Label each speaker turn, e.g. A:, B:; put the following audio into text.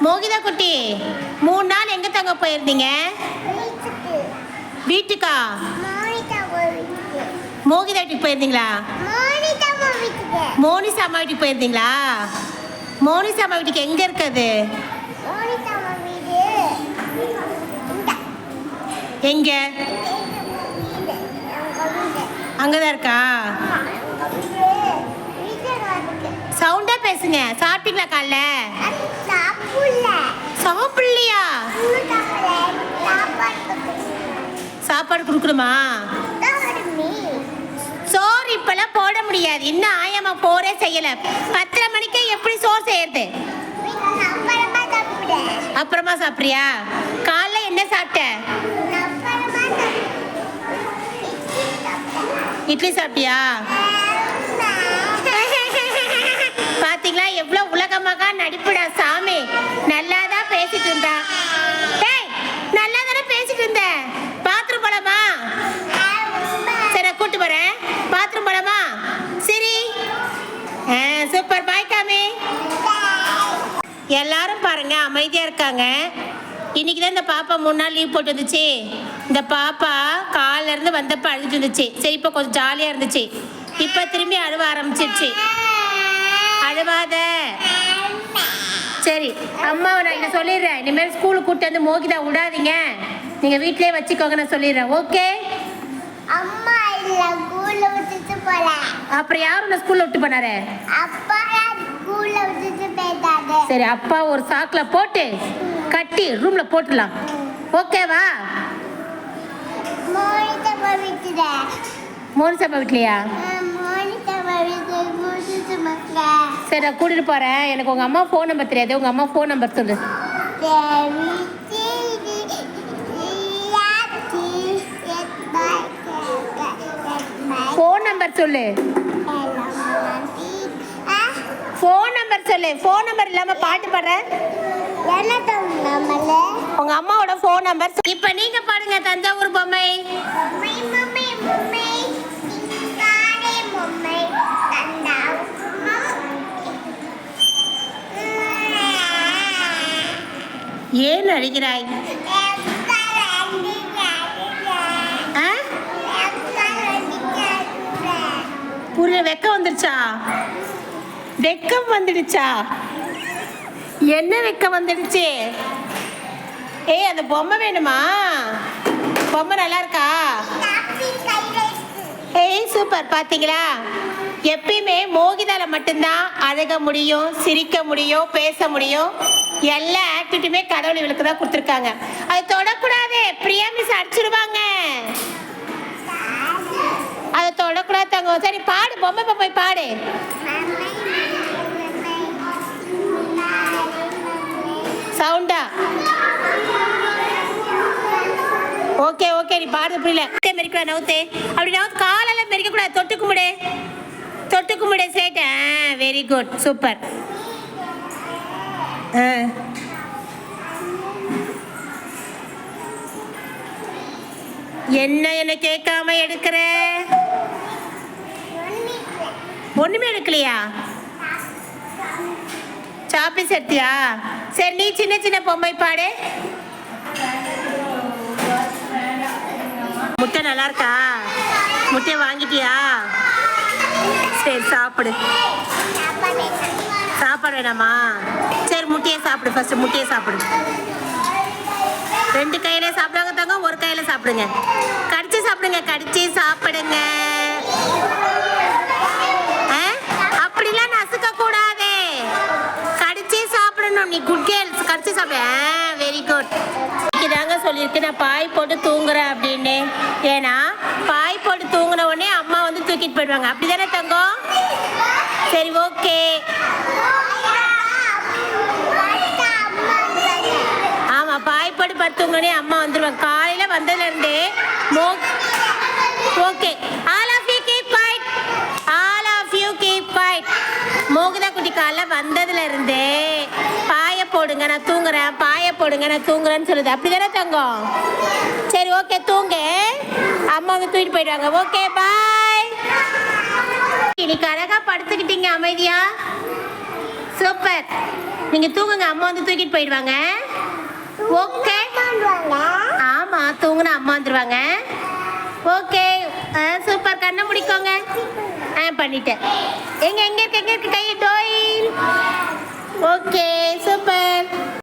A: மோகிதா குட்டி 3 நாள் எங்க தங்க போயிருந்தீங்க? வீட்டுக்கா? மோகிதா வீட்டுக்கு போயிருந்தீங்களா? மோனிசா அம்மா வீட்டுக்கு போயிருந்தீங்களா? மோனிசா அம்மா வீட்டுக்கு எங்க இருக்குது? எங்க? அங்கதான் இருக்கா? சவுண்டா பேசுங்க. சாப்பிட்டீங்களா காலைல? சாப்பிடலையா? சாப்பாடு கொடுக்கணுமா? சோறு இப்பெல்லாம் போட முடியாது. இன்னும் ஆயம்மா போரே செய்யல. 10:30 மணிக்கு எப்படி சோறு செய்யறது? அப்புறமா சாப்பிட்றியா? காலைல என்ன சாப்பிட்ட? இட்லி சாப்பிட்டியா? பாத்தீங்களா எவ்வளவு உலகமாக நடிப்புடா சாமி. நல்லா தான் பேசிட்டு இருந்தா. நல்லா தானே பேசிட்டு இருந்த. பாத்ரூம் போலாமா? சரி கூட்டு போறேன். பாத்ரூம் போலாமா? சரி சூப்பர். பாய் காமி. எல்லாரும் பாருங்க அமைதியா இருக்காங்க. இன்னைக்கு தான் இந்த பாப்பா 3 நாள் லீவ் போட்டு வந்துச்சு. இந்த பாப்பா காலைல இருந்து வந்தப்ப அழுதுட்டு இருந்துச்சு. சரி இப்போ கொஞ்சம் ஜாலியா இருந்துச்சு. இப்போ திரும்பி அழுவ ஆரம்பிச்சிருச்சு. அழுவாத. சரி அம்மாவை நான் இதை சொல்லிடுறேன். இனிமேல் ஸ்கூலுக்கு கூப்பிட்டு வந்து மோகிதா விடாதீங்க. நீங்க வீட்லயே வச்சுக்கோங்க நான் சொல்லிடுறேன். ஓகே?
B: அம்மா இல்ல ஸ்கூல்ல விட்டுட்டு போல.
A: அப்புறம் யார் உன்னை ஸ்கூல்ல விட்டு போனாரு?
B: அப்பா ஸ்கூல்ல விட்டுட்டு போயிட்டாரு.
A: சரி அப்பா ஒரு சாக்குல போட்டு கட்டி ரூம்ல போட்டுடலாம். ஓகேவா?
B: மோனிதா வீட்டுல.
A: மோனிசா வீட்லயா?
B: மோனிதா வீட்டுல கூட்டிட்டு போங்க.
A: சரி நான் கூட்டிட்டு போறேன். எனக்கு உங்க அம்மா ஃபோன் நம்பர் தெரியாது. உங்க அம்மா ஃபோன் நம்பர் சொல்லு. ஃபோன் நம்பர் சொல்லு. ஃபோன் நம்பர் சொல்லு. ஃபோன் நம்பர் இல்லாம பாட்டு பாடுற. உங்க அம்மாவோட ஃபோன் நம்பர். இப்ப நீங்க பாடுங்க தஞ்சாவூர் பொம்மை. ஏன் அழுகிறாய்? புரியல. வெக்கம் வந்துடுச்சா? வெக்கம் வந்துடுச்சா? என்ன வெக்கம் வந்துடுச்சு? ஏய் அந்த பொம்மை வேணுமா? பொம்மை நல்லா இருக்கா? ஏய் சூப்பர். பாத்தீங்களா எப்பயுமே மோகிதால மட்டும்தான் அழக முடியும், சிரிக்க முடியும், பேச முடியும். எல்லா ஆக்டிவிட்டியுமே கடவுள் இவளுக்கு தான் கொடுத்துருக்காங்க. அது தொடக்கூடாது. பிரியா மிஸ் அடிச்சிருவாங்க. அதை தொடக்கூடாது தங்க. சரி பாடு. பொம்மை பொம்மை பாடு. சவுண்டா? ஓகே ஓகே நீ பாடுறது புரியல. மெரிக்கா நவுத்தே. அப்படி நவுத்து காலெல்லாம் மெரிக்க கூடாது. தொட்டு கும்பிடு. தொட்டு கும்பிடு. சேட்ட. Very good. சூப்பர். என்ன கேட்காம எடுக்கிற? ஒண்ணுமே எடுக்கலையா? சாப்பீஸ் எடுத்தியா? சரி நீ சின்ன சின்ன பொம்மை பாடு. முட்டை நல்லா இருக்கா? முட்டையை வாங்கிட்டியா? சரி சாப்பிடு. சாப்பாடு வேணாமா? சரி முட்டையை சாப்பிடு. ஃபர்ஸ்ட் முட்டையை சாப்பிடு. 2 கையில சாப்பிடுவாங்க தாங்க. ஒரு கையில சாப்பிடுங்க. கடிச்சு சாப்பிடுங்க. கடிச்சு சாப்பிடுங்க. அப்படிலாம் நசுக்க கூடாது. கடிச்சே சாப்பிடணும். நீ குட் கேர்ள்ஸ். கடிச்சு சாப்பிடு. Very good. தாங்க சொல்லியிருக்கு நான் பாய் போட்டு தூங்குறேன் அப்படின்னு. ஏன்னா பாய் போட்டு தூங்குன உடனே அம்மா வந்து தூக்கிட்டு போயிடுவாங்க. அப்படிதானே தங்கம்? சரி ஓகே. ஆமா பாய் போட்டு படுத்து தூங்குனே அம்மா வந்துருவாங்க. காலையில வந்ததுல இருந்தே okay. All of you keep quiet. All of you keep quiet. Mohita குட்டி காலைல வந்ததுல இருந்தே பாய போடுங்க நான் தூங்குறேன், பாய போடுங்க நான் தூங்குறேன்னு சொல்லுது. அப்படிதானே தங்கம்? சரி ஓகே தூங்கு. அம்மா வந்து தூக்கிட்டு போயிடுவாங்க. Okay bye. இன்னைக்கு அழகா படுத்துக்கிட்டீங்க அமைதியா. சூப்பர். நீங்கள் தூங்குங்க, அம்மா வந்து தூக்கிட்டு போயிடுவாங்க. ஓகே. ஆமாம், தூங்குனா அம்மா வந்துடுவாங்க. ஓகே. சூப்பர். கண்ணை முடிக்கோங்க. பண்ணிட்டேன். எங்கே இருக்கு கை டோயில். ஓகே.